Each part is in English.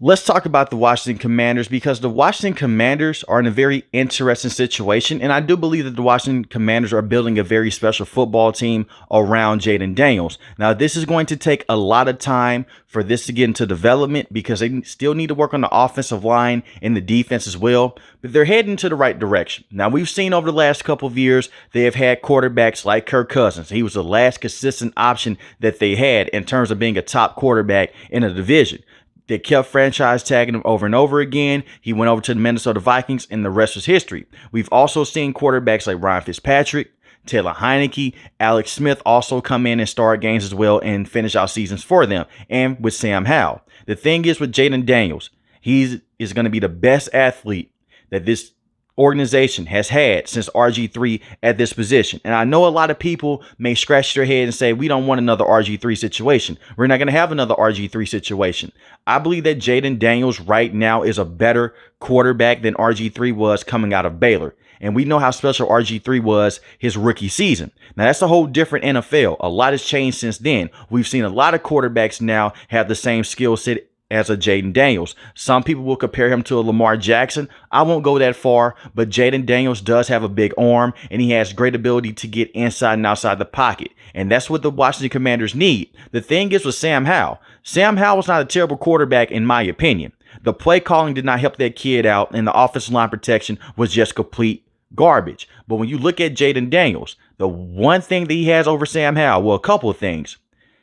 Let's talk about the Washington Commanders, because the Washington Commanders are in a very interesting situation. And I do believe that the Washington Commanders are building a very special football team around Jayden Daniels. Now, this is going to take a lot of time for this to get into development, because they still need to work on the offensive line and the defense as well. But they're heading to the right direction. Now, we've seen over the last couple of years, they have had quarterbacks like Kirk Cousins. He was the last consistent option that they had in terms of being a top quarterback in a division. They kept franchise tagging him over and over again. He went over to the Minnesota Vikings, and the rest was history. We've also seen quarterbacks like Ryan Fitzpatrick, Taylor Heineke, Alex Smith also come in and start games as well and finish out seasons for them, and with Sam Howell. The thing is with Jayden Daniels, he is going to be the best athlete that this organization has had since RG3 at this position. And I know a lot of people may scratch their head and say, we don't want another RG3 situation. We're not going to have another RG3 situation. I believe that Jayden Daniels right now is a better quarterback than RG3 was coming out of Baylor. And we know how special RG3 was his rookie season. Now, that's a whole different NFL. A lot has changed since then. We've seen a lot of quarterbacks now have the same skill set as a Jayden Daniels. Some people will compare him to a Lamar Jackson. I won't go that far, but Jayden Daniels does have a big arm, and he has great ability to get inside and outside the pocket. And that's what the Washington Commanders need. The thing is with Sam Howell. Sam Howell was not a terrible quarterback in my opinion. The play calling did not help that kid out, and the offensive line protection was just complete garbage. But when you look at Jayden Daniels, the one thing that he has over Sam Howell, well, a couple of things.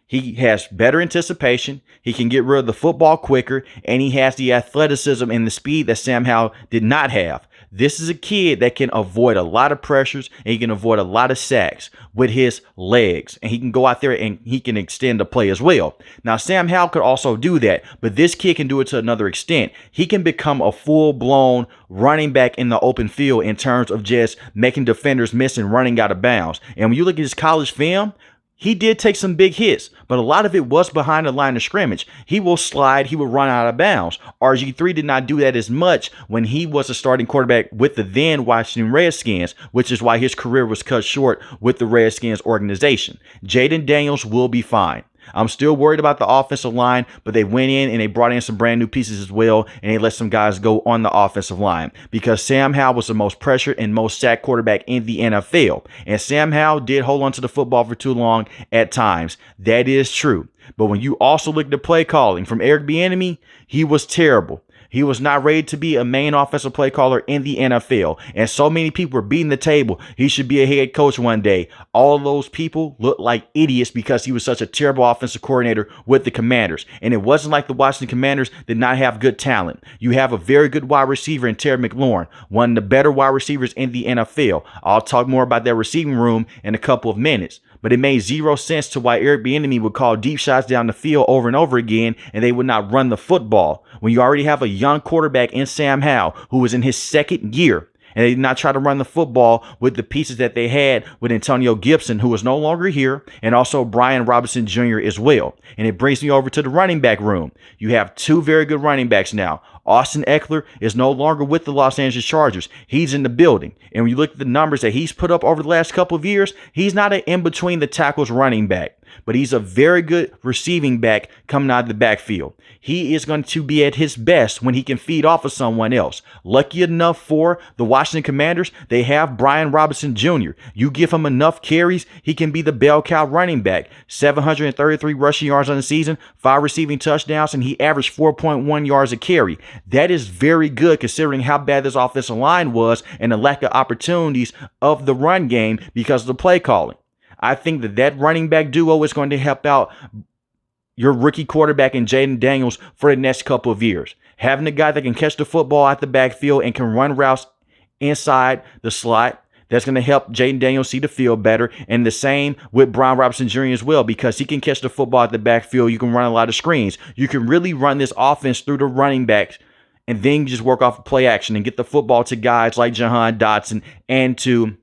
He has better anticipation, he can get rid of the football quicker, and he has the athleticism and the speed that Sam Howell did not have. This is a kid that can avoid a lot of pressures, and he can avoid a lot of sacks with his legs. And he can go out there and he can extend the play as well. Now, Sam Howell could also do that, but this kid can do it to another extent. He can become a full-blown running back in the open field in terms of just making defenders miss and running out of bounds. And when you look at his college film, he did take some big hits, but a lot of it was behind the line of scrimmage. He will slide, he will run out of bounds. RG3 did not do that as much when he was a starting quarterback with the then Washington Redskins, which is why his career was cut short with the Redskins organization. Jayden Daniels will be fine. I'm still worried about the offensive line, but they went in and they brought in some brand new pieces as well, and they let some guys go on the offensive line, because Sam Howell was the most pressured and most sacked quarterback in the NFL. And Sam Howell did hold on to the football for too long at times. That is true. But when you also look at the play calling from Eric Bieniemy, he was terrible. He was not ready to be a main offensive play caller in the NFL. And so many people were beating the table. He should be a head coach one day. All of those people looked like idiots because he was such a terrible offensive coordinator with the Commanders. And it wasn't like the Washington Commanders did not have good talent. You have a very good wide receiver in Terry McLaurin, one of the better wide receivers in the NFL. I'll talk more about their receiving room in a couple of minutes. But it made zero sense to why Eric Bieniemy would call deep shots down the field over and over again, and they would not run the football when you already have a young quarterback in Sam Howell who was in his second year. And they did not try to run the football with the pieces that they had with Antonio Gibson, who is no longer here, and also Brian Robinson Jr. as well. And it brings me over to the running back room. You have two very good running backs now. Austin Ekeler is no longer with the Los Angeles Chargers. He's in the building. And when you look at the numbers that he's put up over the last couple of years, he's not an in-between the tackles running back, but he's a very good receiving back coming out of the backfield. He is going to be at his best when he can feed off of someone else. Lucky enough for the Washington Commanders, they have Brian Robinson Jr. You give him enough carries, he can be the bell cow running back. 733 rushing yards on the season, 5 receiving touchdowns, and he averaged 4.1 yards a carry. That is very good considering how bad this offensive line was and the lack of opportunities of the run game because of the play calling. I think that running back duo is going to help out your rookie quarterback in Jayden Daniels for the next couple of years. Having a guy that can catch the football at the backfield and can run routes inside the slot, that's going to help Jayden Daniels see the field better. And the same with Brian Robinson Jr. as well, because he can catch the football at the backfield. You can run a lot of screens. You can really run this offense through the running backs, and then you just work off of play action and get the football to guys like Jahan Dotson and to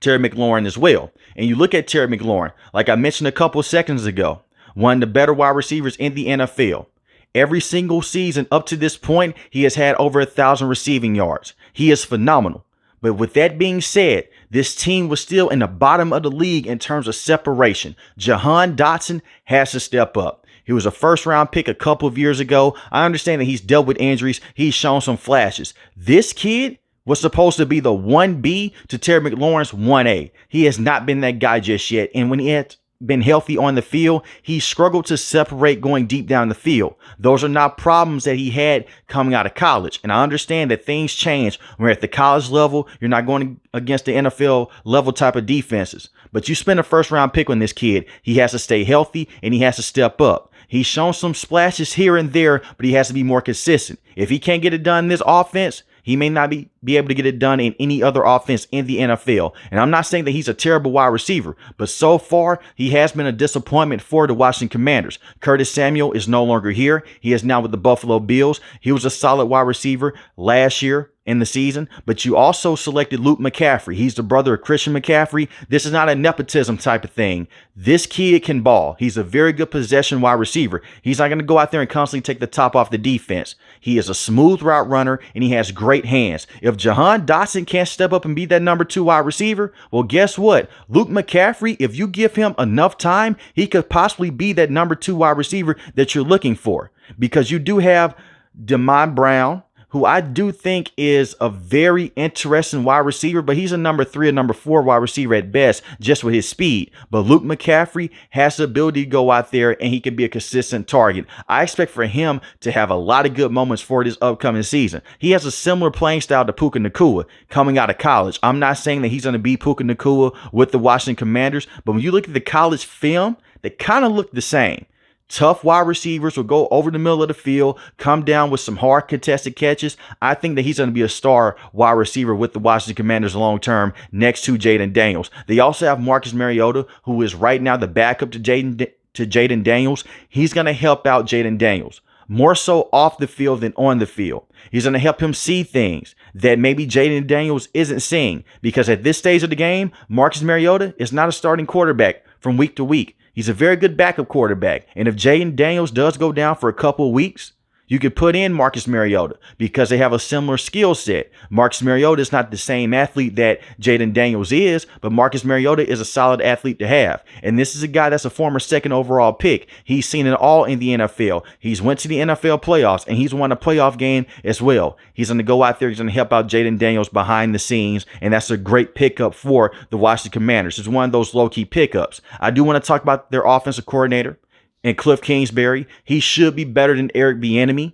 Terry McLaurin as well. And you look at Terry McLaurin, like I mentioned a couple of seconds ago, one of the better wide receivers in the NFL. Every single season up to this point, he has had over 1,000 receiving yards. He is phenomenal. But with that being said, this team was still in the bottom of the league in terms of separation. Jahan Dotson has to step up. He was a first-round pick a couple of years ago. I understand that he's dealt with injuries. He's shown some flashes. This kid was supposed to be the 1B to Terry McLaurin's 1A. He has not been that guy just yet. And when he had been healthy on the field, he struggled to separate going deep down the field. Those are not problems that he had coming out of college. And I understand that things change when you're at the college level. You're not going against the NFL level type of defenses. But you spend a first-round pick on this kid. He has to stay healthy and he has to step up. He's shown some splashes here and there, but he has to be more consistent. If he can't get it done in this offense, he may not be able to get it done in any other offense in the NFL. And I'm not saying that he's a terrible wide receiver, but so far, he has been a disappointment for the Washington Commanders. Curtis Samuel is no longer here. He is now with the Buffalo Bills. He was a solid wide receiver last year in the season, but you also selected Luke McCaffrey. He's the brother of Christian McCaffrey. This is not a nepotism type of thing. This kid can ball. He's a very good possession wide receiver. He's not going to go out there and constantly take the top off the defense. He is a smooth route runner and he has great hands. If Jahan Dotson can't step up and be that number 2 wide receiver, well, guess what? Luke McCaffrey, if you give him enough time, he could possibly be that number 2 wide receiver that you're looking for, because you do have Damon Brown, who I do think is a very interesting wide receiver, but he's a number 3 or number 4 wide receiver at best, just with his speed. But Luke McCaffrey has the ability to go out there and he can be a consistent target. I expect for him to have a lot of good moments for this upcoming season. He has a similar playing style to Puka Nacua coming out of college. I'm not saying that he's going to be Puka Nacua with the Washington Commanders, but when you look at the college film, they kind of look the same. Tough wide receivers will go over the middle of the field, come down with some hard contested catches. I think that he's going to be a star wide receiver with the Washington Commanders long term next to Jayden Daniels. They also have Marcus Mariota, who is right now the backup to Jayden Daniels. He's going to help out Jayden Daniels more so off the field than on the field. He's going to help him see things that maybe Jayden Daniels isn't seeing, because at this stage of the game, Marcus Mariota is not a starting quarterback from week to week. He's a very good backup quarterback. And if Jayden Daniels does go down for a couple of weeks, you could put in Marcus Mariota because they have a similar skill set. Marcus Mariota is not the same athlete that Jayden Daniels is, but Marcus Mariota is a solid athlete to have. And this is a guy that's a former 2nd overall pick. He's seen it all in the NFL. He's went to the NFL playoffs and he's won a playoff game as well. He's going to go out there. He's going to help out Jayden Daniels behind the scenes. And that's a great pickup for the Washington Commanders. It's one of those low-key pickups. I do want to talk about their offensive coordinator. And Cliff Kingsbury, he should be better than Eric Bieniemy.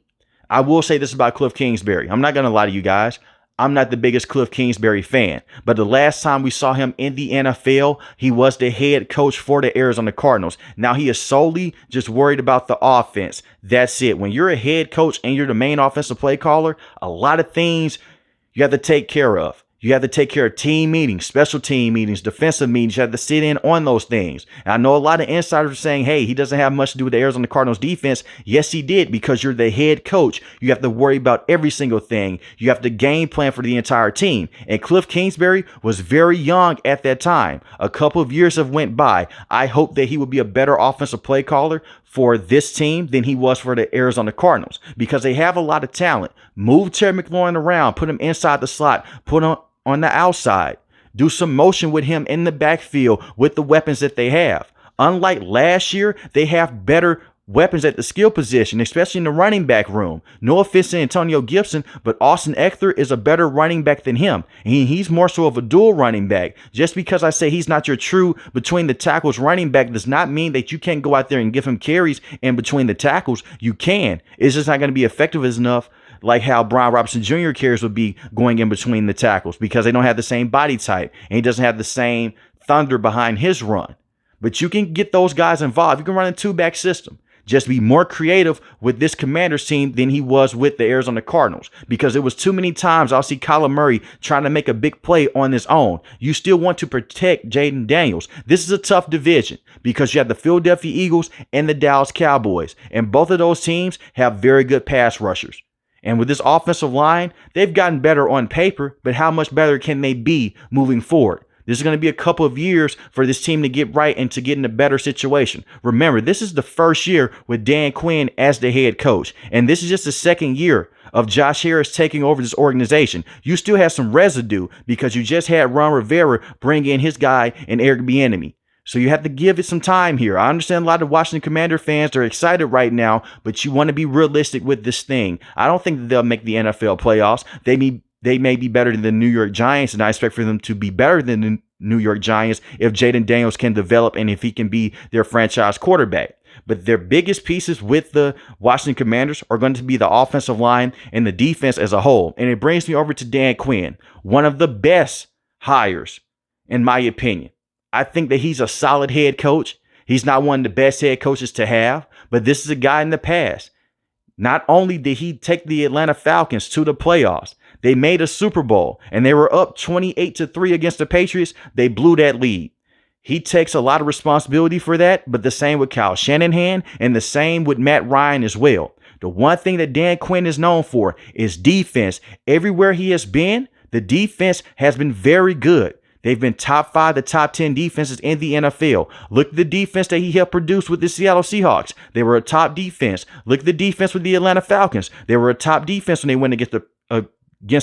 I will say this about Cliff Kingsbury. I'm not going to lie to you guys. I'm not the biggest Cliff Kingsbury fan. But the last time we saw him in the NFL, he was the head coach for the Arizona Cardinals. Now he is solely just worried about the offense. That's it. When you're a head coach and you're the main offensive play caller, a lot of things you have to take care of. You have to take care of team meetings, special team meetings, defensive meetings. You have to sit in on those things. And I know a lot of insiders are saying, hey, he doesn't have much to do with the Arizona Cardinals defense. Yes, he did, because you're the head coach. You have to worry about every single thing. You have to game plan for the entire team. And Cliff Kingsbury was very young at that time. A couple of years have went by. I hope that he would be a better offensive play caller for this team than he was for the Arizona Cardinals, because they have a lot of talent. Move Terry McLaurin around, put him inside the slot, put him on the outside. Do some motion with him in the backfield with the weapons that they have. Unlike last year, they have better weapons at the skill position, especially in the running back room. No offense to Antonio Gibson, but Austin Ekeler is a better running back than him. He's more so of a dual running back. Just because I say he's not your true between the tackles running back does not mean that you can't go out there and give him carries in between the tackles. You can. It's just not going to be effective enough like how Brian Robinson Jr. carries would be going in between the tackles, because they don't have the same body type and he doesn't have the same thunder behind his run. But you can get those guys involved. You can run a 2-back system. Just be more creative with this Commanders team than he was with the Arizona Cardinals, because it was too many times I'll see Kyler Murray trying to make a big play on his own. You still want to protect Jayden Daniels. This is a tough division because you have the Philadelphia Eagles and the Dallas Cowboys, and both of those teams have very good pass rushers. And with this offensive line, they've gotten better on paper, but how much better can they be moving forward? This is going to be a couple of years for this team to get right and to get in a better situation. Remember, this is the first year with Dan Quinn as the head coach, and this is just the second year of Josh Harris taking over this organization. You still have some residue because you just had Ron Rivera bring in his guy and Eric Bieniemy. So you have to give it some time here. I understand a lot of Washington Commander fans are excited right now, but you want to be realistic with this thing. I don't think that they'll make the NFL playoffs. They may be better than the New York Giants, and I expect for them to be better than the New York Giants if Jayden Daniels can develop and if he can be their franchise quarterback. But their biggest pieces with the Washington Commanders are going to be the offensive line and the defense as a whole. And it brings me over to Dan Quinn, one of the best hires, in my opinion. I think that he's a solid head coach. He's not one of the best head coaches to have, but this is a guy in the past. Not only did he take the Atlanta Falcons to the playoffs, they made a Super Bowl and they were up 28-3 against the Patriots. They blew that lead. He takes a lot of responsibility for that, but the same with Kyle Shanahan and the same with Matt Ryan as well. The one thing that Dan Quinn is known for is defense. Everywhere he has been, the defense has been very good. They've been top 5 to top 10 defenses in the NFL. Look at the defense that he helped produce with the Seattle Seahawks. They were a top defense. Look at the defense with the Atlanta Falcons. They were a top defense when they went against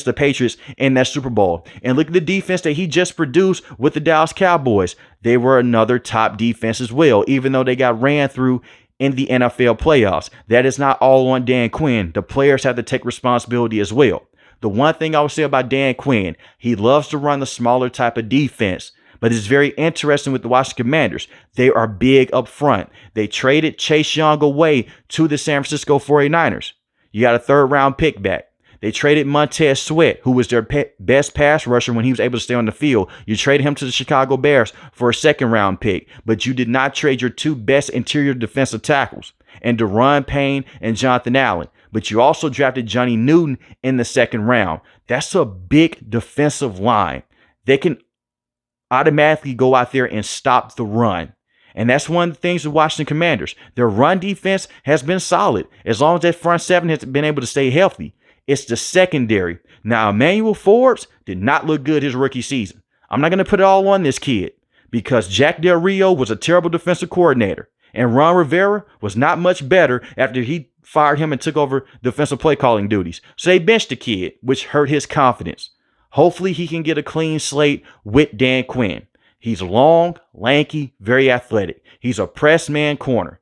the Patriots in that Super Bowl. And look at the defense that he just produced with the Dallas Cowboys. They were another top defense as well, even though they got ran through in the NFL playoffs. That is not all on Dan Quinn. The players have to take responsibility as well. The one thing I would say about Dan Quinn, he loves to run the smaller type of defense, but it's very interesting with the Washington Commanders. They are big up front. They traded Chase Young away to the San Francisco 49ers. You got a 3rd round pick back. They traded Montez Sweat, who was their best pass rusher when he was able to stay on the field. You traded him to the Chicago Bears for a 2nd round pick, but you did not trade your 2 best interior defensive tackles, and Deron Payne and Jonathan Allen. But you also drafted Johnny Newton in the 2nd round. That's a big defensive line. They can automatically go out there and stop the run. And that's one of the things with Washington Commanders. Their run defense has been solid as long as that front 7 has been able to stay healthy. It's the secondary. Now, Emmanuel Forbes did not look good his rookie season. I'm not going to put it all on this kid because Jack Del Rio was a terrible defensive coordinator. And Ron Rivera was not much better after he fired him and took over defensive play calling duties. So they benched the kid, which hurt his confidence. Hopefully he can get a clean slate with Dan Quinn. He's long, lanky, very athletic. He's a press man corner.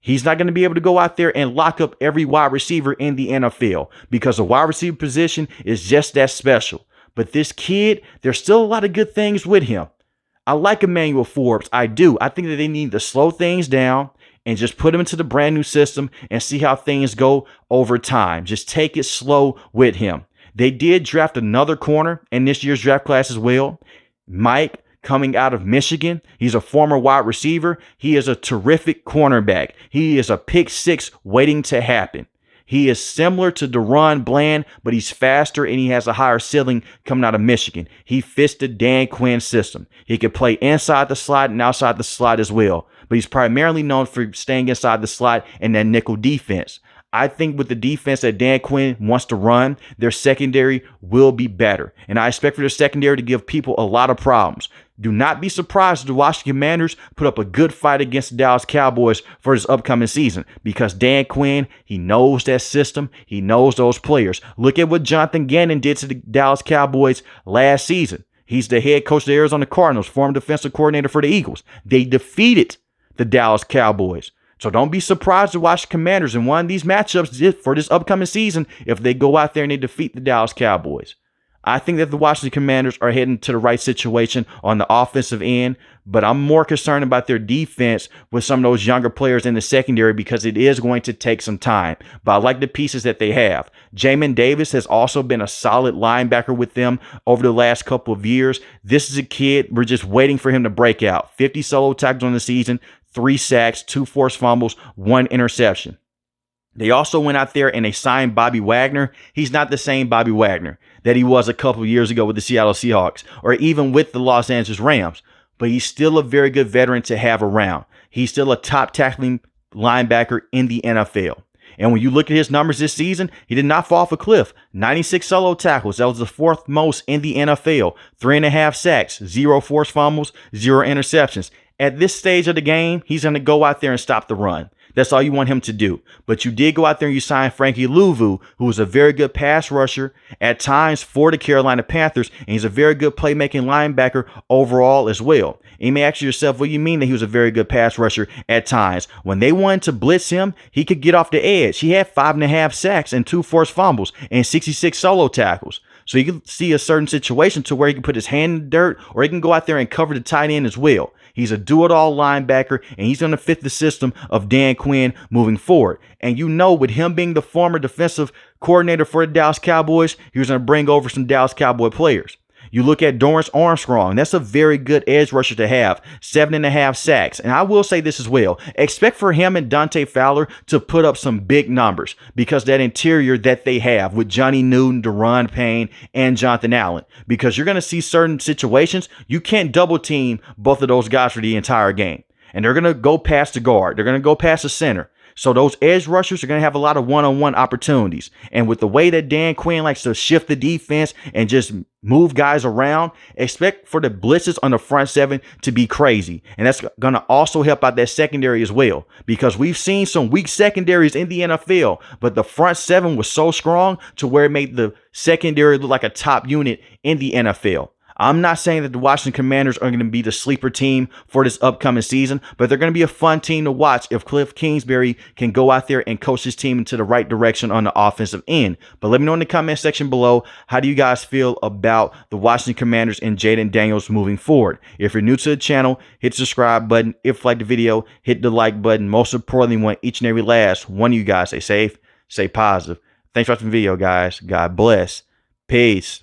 He's not going to be able to go out there and lock up every wide receiver in the NFL because the wide receiver position is just that special. But this kid, there's still a lot of good things with him. I like Emmanuel Forbes. I do. I think that they need to slow things down and just put him into the brand new system and see how things go over time. Just take it slow with him. They did draft another corner in this year's draft class as well. Mike, coming out of Michigan. He's a former wide receiver. He is a terrific cornerback. He is a pick 6 waiting to happen. He is similar to Deron Bland, but he's faster and he has a higher ceiling coming out of Michigan. He fits the Dan Quinn system. He can play inside the slot and outside the slot as well, but he's primarily known for staying inside the slot and that nickel defense. I think with the defense that Dan Quinn wants to run, their secondary will be better. And I expect for their secondary to give people a lot of problems. Do not be surprised if the Washington Commanders put up a good fight against the Dallas Cowboys for this upcoming season because Dan Quinn, he knows that system. He knows those players. Look at what Jonathan Gannon did to the Dallas Cowboys last season. He's the head coach of the Arizona Cardinals, former defensive coordinator for the Eagles. They defeated the Dallas Cowboys. So don't be surprised to watch the Commanders in one of these matchups for this upcoming season if they go out there and they defeat the Dallas Cowboys. I think that the Washington Commanders are heading to the right situation on the offensive end, but I'm more concerned about their defense with some of those younger players in the secondary because it is going to take some time. But I like the pieces that they have. Jamin Davis has also been a solid linebacker with them over the last couple of years. This is a kid, we're just waiting for him to break out. 50 solo tackles on the season, 3 sacks, 2 forced fumbles, 1 interception. They also went out there and they signed Bobby Wagner. He's not the same Bobby Wagner that he was a couple of years ago with the Seattle Seahawks or even with the Los Angeles Rams, but he's still a very good veteran to have around. He's still a top tackling linebacker in the NFL. And when you look at his numbers this season, he did not fall off a cliff. 96 solo tackles. That was the 4th most in the NFL. 3.5 sacks, 0 forced fumbles, 0 interceptions. At this stage of the game, he's going to go out there and stop the run. That's all you want him to do. But you did go out there and you signed Frankie Louvu, who is a very good pass rusher at times for the Carolina Panthers, and he's a very good playmaking linebacker overall as well. And you may ask yourself, what do you mean that he was a very good pass rusher at times? When they wanted to blitz him, he could get off the edge. He had 5.5 sacks and 2 forced fumbles and 66 solo tackles. So you can see a certain situation to where he can put his hand in the dirt, or he can go out there and cover the tight end as well. He's a do-it-all linebacker, and he's going to fit the system of Dan Quinn moving forward. And you know, with him being the former defensive coordinator for the Dallas Cowboys, he was going to bring over some Dallas Cowboy players. You look at Dorrance Armstrong. That's a very good edge rusher to have. 7.5 sacks. And I will say this as well. Expect for him and Dante Fowler to put up some big numbers because that interior that they have with Johnny Newton, Deron Payne, and Jonathan Allen. Because you're going to see certain situations, you can't double team both of those guys for the entire game. And they're going to go past the guard. They're going to go past the center. So those edge rushers are going to have a lot of one-on-one opportunities. And with the way that Dan Quinn likes to shift the defense and just move guys around, expect for the blitzes on the front seven to be crazy. And that's going to also help out that secondary as well, because we've seen some weak secondaries in the NFL, but the front seven was so strong to where it made the secondary look like a top unit in the NFL. I'm not saying that the Washington Commanders are going to be the sleeper team for this upcoming season, but they're going to be a fun team to watch if Cliff Kingsbury can go out there and coach his team into the right direction on the offensive end. But let me know in the comment section below, how do you guys feel about the Washington Commanders and Jayden Daniels moving forward? If you're new to the channel, hit the subscribe button. If you like the video, hit the like button. Most importantly, we want each and every last one of you guys stay safe, stay positive. Thanks for watching the video, guys. God bless. Peace.